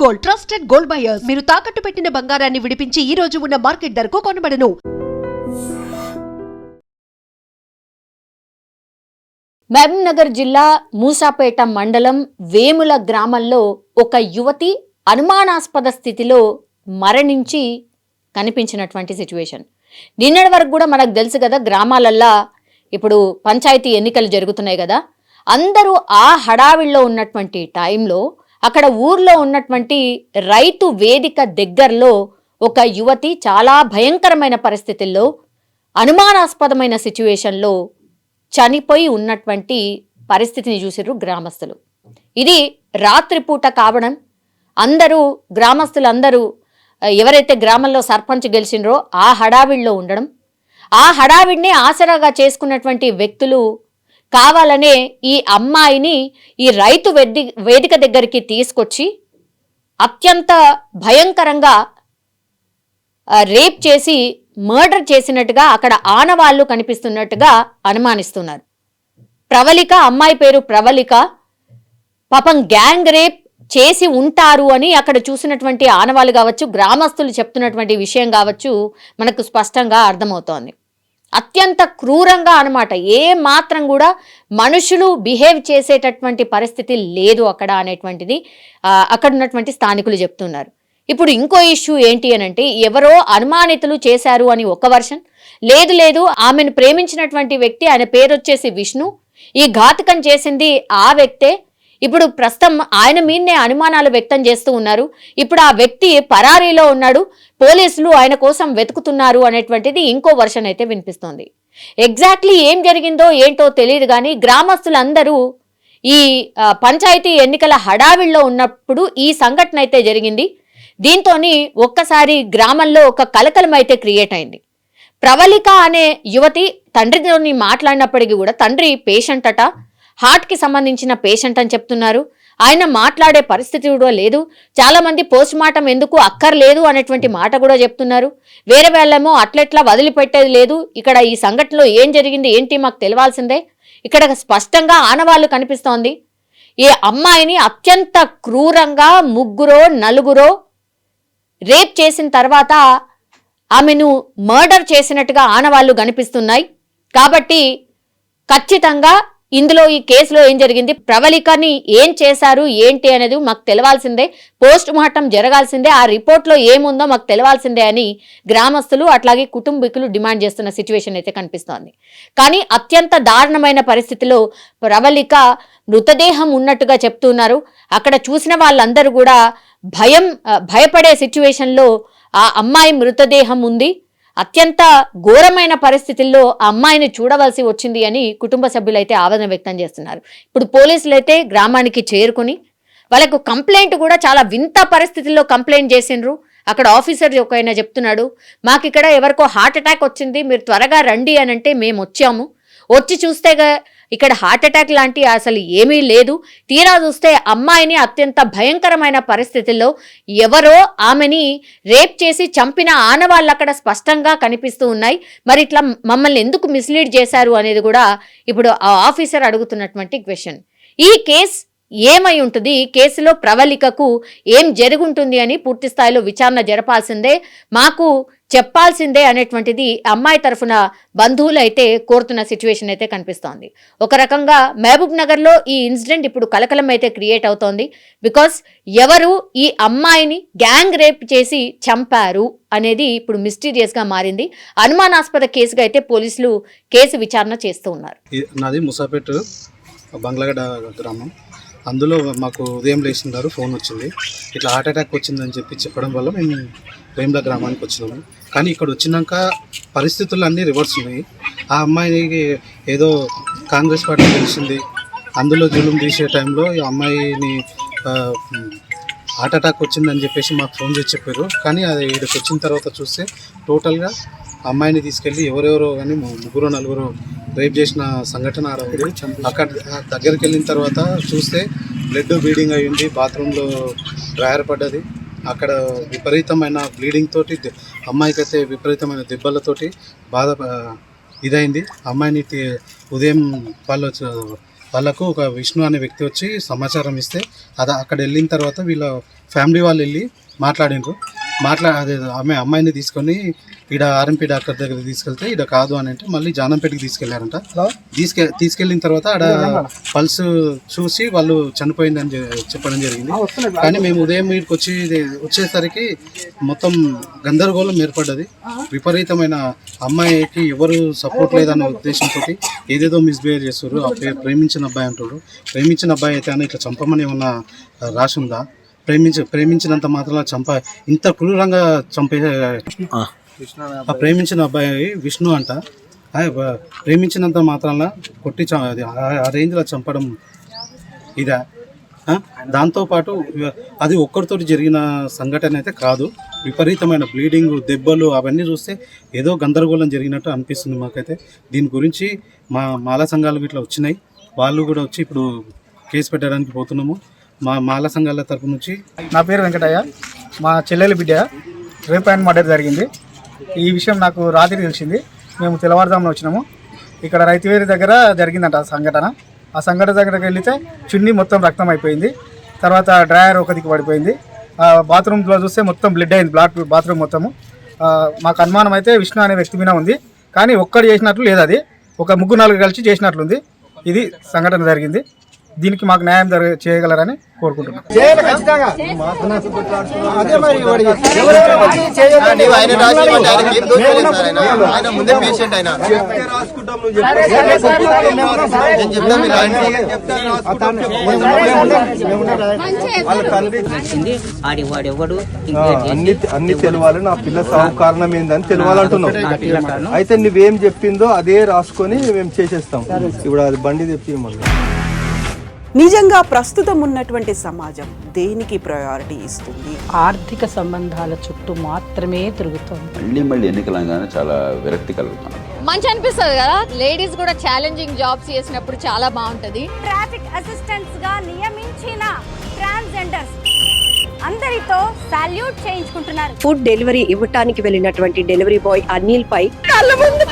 Gold, trusted gold buyers. మీరు తాకట్టు పెట్టిన బంగారాన్ని విడిపించి ఈ రోజు ఉన్న మార్కెట్ ధరకు కొనబడను. మహబూబ్నగర్ జిల్లా మూసాపేట మండలం వేముల గ్రామంలో ఒక యువతి అనుమానాస్పద స్థితిలో మరణించి కనిపించినటువంటి సిచ్యువేషన్. నిన్నటి వరకు కూడా మనకు తెలుసు కదా, గ్రామాలల్లో ఇప్పుడు పంచాయతీ ఎన్నికలు జరుగుతున్నాయి కదా, అందరూ ఆ హడావిడిలో ఉన్నటువంటి టైంలో అక్కడ ఊర్లో ఉన్నటువంటి రైతు వేదిక దగ్గరలో ఒక యువతి చాలా భయంకరమైన పరిస్థితుల్లో అనుమానాస్పదమైన సిచ్యువేషన్లో చనిపోయి ఉన్నటువంటి పరిస్థితిని చూసిర్రు గ్రామస్తులు. ఇది రాత్రిపూట కావడం, అందరూ గ్రామస్తులందరూ ఎవరైతే గ్రామంలో సర్పంచ్ గెలిచినరో ఆ హడావిడిలో ఉండడం, ఆ హడావిడిని ఆసరాగా చేసుకున్నటువంటి వ్యక్తులు కావాలనే ఈ అమ్మాయిని ఈ రైతు వేదిక దగ్గరికి తీసుకొచ్చి అత్యంత భయంకరంగా రేప్ చేసి మర్డర్ చేసినట్టుగా అక్కడ ఆనవాళ్లు కనిపిస్తున్నట్టుగా అనుమానిస్తున్నారు. ప్రవళిక, అమ్మాయి పేరు ప్రవళిక, పాపం గ్యాంగ్ రేప్ చేసి ఉంటారు అని అక్కడ చూసినటువంటి ఆనవాళ్ళు కావచ్చు, గ్రామస్తులు చెప్తున్నటువంటి విషయం కావచ్చు, మనకు స్పష్టంగా అర్థమవుతోంది. అత్యంత క్రూరంగా అన్నమాట. ఏ మాత్రం కూడా మనుషులు బిహేవ్ చేసేటటువంటి పరిస్థితి లేదు అక్కడ అనేటువంటిది అక్కడ ఉన్నటువంటి స్థానికులు చెప్తున్నారు. ఇప్పుడు ఇంకో ఇష్యూ ఏంటి అనంటే, ఎవరో అనుమానితులు చేశారు అని ఒక వర్షన్, లేదు ఆమెను ప్రేమించినటువంటి వ్యక్తి, ఆయన పేరు వచ్చేసి విష్ణు, ఈ ఘాతకం చేసింది ఆ వ్యక్తే, ఇప్పుడు ప్రస్తుతం ఆయన మీదనే అనుమానాలు వ్యక్తం చేస్తూ ఉన్నారు, ఇప్పుడు ఆ వ్యక్తి పరారీలో ఉన్నాడు, పోలీసులు ఆయన కోసం వెతుకుతున్నారు అనేటువంటిది ఇంకో వర్షన్ అయితే వినిపిస్తోంది. ఎగ్జాక్ట్లీ ఏం జరిగిందో ఏంటో తెలియదు కానీ గ్రామస్తులందరూ ఈ పంచాయతీ ఎన్నికల హడావిడిలో ఉన్నప్పుడు ఈ సంఘటన అయితే జరిగింది. దీంతో ఒక్కసారి గ్రామంలో ఒక కలకలం అయితే క్రియేట్ అయింది. ప్రవళిక అనే యువతి తండ్రితో మాట్లాడినప్పటికీ కూడా తండ్రి పేషెంట్ అట, హార్ట్కి సంబంధించిన పేషెంట్ అని చెప్తున్నారు. ఆయన మాట్లాడే పరిస్థితి కూడా లేదు. చాలా మంది పోస్ట్ మార్టం ఎందుకు అక్కర్లేదు అనేటువంటి మాట కూడా చెప్తున్నారు. వేరే వాళ్ళేమో అట్లెట్లా వదిలిపెట్టేది లేదు, ఇక్కడ ఈ సంఘటనలో ఏం జరిగింది ఏంటి మాకు తెలియాల్సిందే. ఇక్కడ స్పష్టంగా ఆనవాళ్లు కనిపిస్తోంది. ఈ అమ్మాయిని అత్యంత క్రూరంగా నలుగురో రేప్ చేసిన తర్వాత ఆమెను మర్డర్ చేసినట్టుగా ఆనవాళ్లు కనిపిస్తున్నాయి. కాబట్టి ఖచ్చితంగా ఇందులో ఈ కేసులో ఏం జరిగింది, ప్రవళికని ఏం చేశారు ఏంటి అనేది మాకు తెలవాల్సిందే, పోస్ట్ మార్టం జరగాల్సిందే, ఆ రిపోర్ట్లో ఏముందో మాకు తెలవాల్సిందే అని గ్రామస్తులు అట్లాగే కుటుంబీకులు డిమాండ్ చేస్తున్న సిచ్యువేషన్ అయితే కనిపిస్తోంది. కానీ అత్యంత దారుణమైన పరిస్థితిలో ప్రవళిక మృతదేహం ఉన్నట్టుగా చెప్తున్నారు. అక్కడ చూసిన వాళ్ళందరూ కూడా భయపడే సిచ్యువేషన్లో ఆ అమ్మాయి మృతదేహం ఉంది. అత్యంత ఘోరమైన పరిస్థితుల్లో ఆ అమ్మాయిని చూడవలసి వచ్చింది అని కుటుంబ సభ్యులైతే ఆవేదన వ్యక్తం చేస్తున్నారు. ఇప్పుడు పోలీసులు అయితే గ్రామానికి చేరుకుని వాళ్ళకు కంప్లైంట్ కూడా చాలా వింత పరిస్థితుల్లో కంప్లైంట్ చేసిండ్రు. అక్కడ ఆఫీసర్ ఒకైనా చెప్తున్నాడు, మాకు ఇక్కడ ఎవరికో హార్ట్ అటాక్ వచ్చింది, మీరు త్వరగా రండి అని అంటే మేము వచ్చాము, వచ్చి చూస్తే ఇక్కడ హార్ట్ అటాక్ లాంటి అసలు ఏమీ లేదు, తీరా చూస్తే అమ్మాయిని అత్యంత భయంకరమైన పరిస్థితుల్లో ఎవరో ఆమెని రేప్ చేసి చంపిన ఆనవాళ్ళు అక్కడ స్పష్టంగా కనిపిస్తూ ఉన్నాయి. మరి ఇట్లా మమ్మల్ని ఎందుకు మిస్లీడ్ చేశారు అనేది కూడా ఇప్పుడు ఆ ఆఫీసర్ అడుగుతున్నటువంటి క్వశ్చన్. ఈ కేసు ఏమై ఉంటుంది, ఈ కేసులో ప్రవళికకు ఏం జరుగుంటుంది అని పూర్తి స్థాయిలో విచారణ జరపాల్సిందే, మాకు చెప్పాల్సిందే అనేటువంటిది అమ్మాయి తరఫున బంధువులు అయితే కోరుతున్న సిచ్యువేషన్ అయితే కనిపిస్తోంది. ఒక రకంగా మహబూబ్ నగర్లో ఈ ఇన్సిడెంట్ ఇప్పుడు కలకలం అయితే క్రియేట్ అవుతోంది. బికాస్ ఎవరు ఈ అమ్మాయిని గ్యాంగ్ రేప్ చేసి చంపారు అనేది ఇప్పుడు మిస్టీరియస్గా మారింది. అనుమానాస్పద కేసుగా అయితే పోలీసులు కేసు విచారణ చేస్తూ ఉన్నారు. నాది ముసాపేట బంగ్లాగడ్డ గ్రామం. అందులో మాకు ఉదయం లేచినారు, ఫోన్ వచ్చింది, ఇట్లా హార్ట్ అటాక్ వచ్చిందని చెప్పడం వల్ల మేము వేముల గ్రామానికి వచ్చినాము. కానీ ఇక్కడ వచ్చినాక పరిస్థితులు అన్నీ రివర్స్ ఉన్నాయి. ఆ అమ్మాయికి ఏదో కాంగ్రెస్ పార్టీ గెలిచింది, అందులో జులుం తీసే టైంలో ఈ అమ్మాయిని హార్ట్ అటాక్ వచ్చిందని చెప్పేసి మాకు ఫోన్ చేసి చెప్పారు. కానీ అది ఇక్కడికి వచ్చిన తర్వాత చూస్తే టోటల్గా అమ్మాయిని తీసుకెళ్ళి ఎవరెవరో కానీ 3-4 రేప్ చేసిన సంఘటన ఉంది. అక్కడ దగ్గరికి వెళ్ళిన తర్వాత చూస్తే బ్లడ్ బ్లీడింగ్ అయ్యింది, బాత్రూంలో డ్రైయర్ పడ్డది, అక్కడ విపరీతమైన బ్లీడింగ్ తోటి అమ్మాయికి అయితే విపరీతమైన దెబ్బలతోటి ఇదైంది. అమ్మాయిని ఉదయం వాళ్ళకు ఒక విష్ణు అనే వ్యక్తి వచ్చి సమాచారం ఇస్తే అక్కడ వెళ్ళిన తర్వాత వీళ్ళ ఫ్యామిలీ వాళ్ళు వెళ్ళి మాట్లాడినరు. అదే అమ్మాయిని తీసుకొని ఈడ ఆర్ఎంపీ డాక్టర్ దగ్గర తీసుకెళ్తే ఈడ కాదు అని అంటే మళ్ళీ జానంపేటకి తీసుకెళ్లారంట. తీసుకెళ్ళిన తర్వాత ఆడ పల్స్ చూసి వాళ్ళు చనిపోయిందని చెప్పడం జరిగింది. కానీ మేము ఉదయం వీటికి వచ్చేసరికి మొత్తం గందరగోళం ఏర్పడ్డది. విపరీతమైన అమ్మాయికి ఎవరు సపోర్ట్ లేదన్న ఉద్దేశంతో ఏదేదో మిస్బిహేవ్ చేస్తారు. ప్రేమించిన అబ్బాయి అంటారు. ప్రేమించిన అబ్బాయి అయితే అని ఇట్లా చంపమని ఏమన్నా రాసి ఉందా? ప్రేమించినంత మాత్రం ఇంత క్రూరంగా చంపే ప్రేమించిన అబ్బాయి విష్ణు అంట. ప్రేమించినంత మాత్రాన కొట్టి ఆ రేంజ్లో చంపడం ఇదా? దాంతోపాటు అది ఒక్కరితో జరిగిన సంఘటన అయితే కాదు. విపరీతమైన బ్లీడింగ్, దెబ్బలు అవన్నీ చూస్తే ఏదో గందరగోళం జరిగినట్టు అనిపిస్తుంది మాకైతే. దీని గురించి మాలా సంఘాలు ఇట్లా వచ్చినాయి. వాళ్ళు కూడా వచ్చి ఇప్పుడు కేసు పెట్టడానికి పోతున్నాము. మాలా సంఘాల తరపు నుంచి. నా పేరు వెంకటయ్య. మా చెల్లెలి బిడ్డ రేప్ అండ్ మర్డర్ జరిగింది. ఈ విషయం నాకు రాత్రి తెలిసింది. మేము తెల్లవారుజామున వచ్చినాము. ఇక్కడ రైతువేరి దగ్గర జరిగిందంట సంఘటన. ఆ సంఘటన దగ్గరికి వెళితే చున్నీ మొత్తం రక్తం అయిపోయింది. తర్వాత డ్రైయర్ ఒక దిక్కు పడిపోయింది. బాత్రూమ్లో చూస్తే మొత్తం బ్లడ్ అయింది. బాత్రూమ్ మొత్తము. మాకు అనుమానం అయితే విష్ణు అనే వ్యక్తి మీద ఉంది. కానీ ఒక్కడు చేసినట్లు లేదు, అది ఒక 3-4 కలిసి చేసినట్లుంది. ఇది సంఘటన జరిగింది. దీనికి మాకు న్యాయం చేయగలరని కోరుకుంటున్నాం. అన్ని తెలవాలి. నా పిల్ల సాగు కారణం ఏందని తెలవాలంటున్నాం. అయితే నువ్వేం చెప్పిందో అదే రాసుకొని మేము చేసేస్తాం. ఇప్పుడు అది బండి తెప్పి మళ్ళీ నిజంగా ప్రస్తుతం ఉన్నటువంటి సమాజం దేనికి ప్రయారిటీ ఇస్తుంది? ఆర్థిక సంబంధాల చుట్టూ మాత్రమే తిరుగుతుంది. మళ్ళీ ఎన్నికలంగానే చాలా విరక్తి కలుగుతుంది. మంచి అనిపిస్తుంది కదా, లేడీస్ కూడా ఛాలెంజింగ్ జాబ్స్ చేసినప్పుడు చాలా బాగుంటది. ట్రాఫిక్ అసిస్టెంట్స్ గా నియమించిన ట్రాన్స్జెండర్స్ అందరితో సాల్యూట్ చేయించుకుంటున్నారు. ఫుడ్ డెలివరీ ఇవ్వటానికి వెళ్ళినటువంటి డెలివరీ బాయ్ అనిల్ పై కళ్ళ ముందు